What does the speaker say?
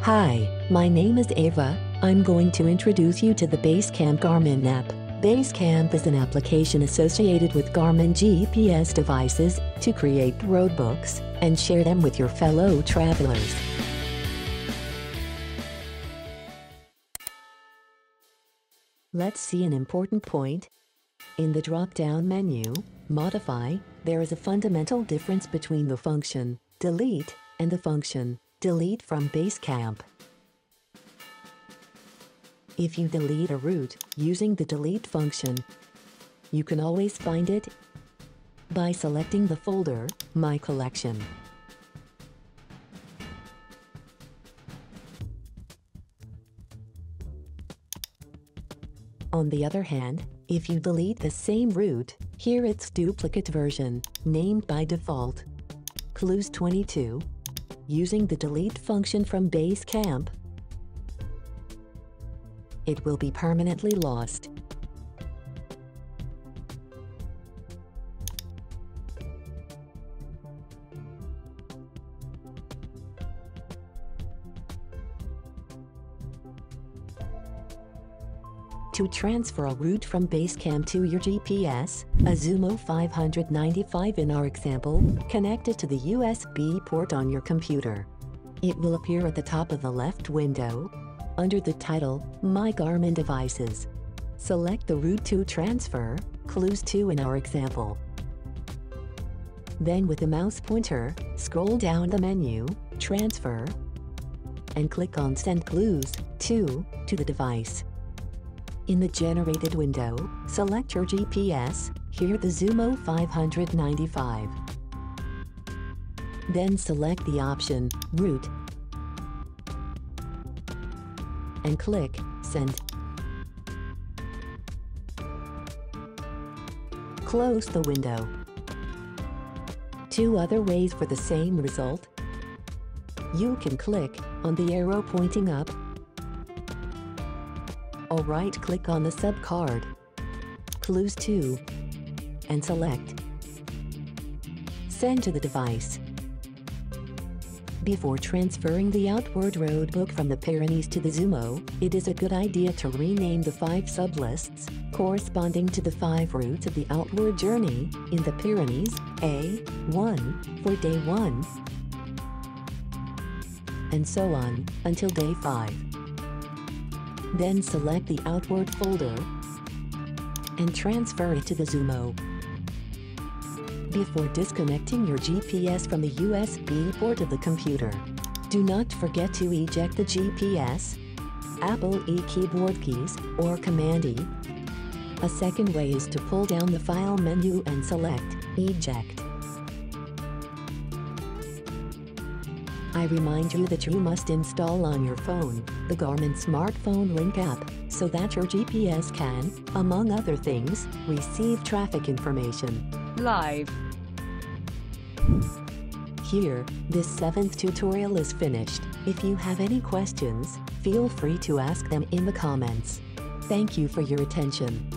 Hi, my name is Ava. I'm going to introduce you to the BaseCamp Garmin app. BaseCamp is an application associated with Garmin GPS devices to create roadbooks and share them with your fellow travelers. Let's see an important point. In the drop-down menu, Modify, there is a fundamental difference between the function Delete and the function Delete from BaseCamp. If you delete a route using the delete function, you can always find it by selecting the folder My Collection. On the other hand, if you delete the same route, here its duplicate version, named by default Clues 22, using the delete function from BaseCamp, it will be permanently lost. To transfer a route from BaseCamp to your GPS, a Zumo 595 in our example, connect it to the USB port on your computer. It will appear at the top of the left window, under the title, My Garmin Devices. Select the route to transfer, Clues 2 in our example. Then with the mouse pointer, scroll down the menu, Transfer, and click on Send Clues 2 to the device. In the generated window, select your GPS, here the Zumo 595. Then select the option, Route, and click Send. Close the window. Two other ways for the same result. You can click on the arrow pointing up, or right-click on the sub-card, Clues 2, and select Send to the device. Before transferring the outward roadbook from the Pyrenees to the Zumo, it is a good idea to rename the 5 sublists, corresponding to the 5 routes of the outward journey in the Pyrenees, A1 for day 1, and so on, until day 5. Then select the outward folder and transfer it to the Zumo. Before disconnecting your GPS from the USB port of the computer, do not forget to eject the GPS, Apple keyboard keys, or Command E. A second way is to pull down the File menu and select Eject. I remind you that you must install on your phone the Garmin Smartphone Link app so that your GPS can, among other things, receive traffic information live. Here, this 7th tutorial is finished. If you have any questions, feel free to ask them in the comments. Thank you for your attention.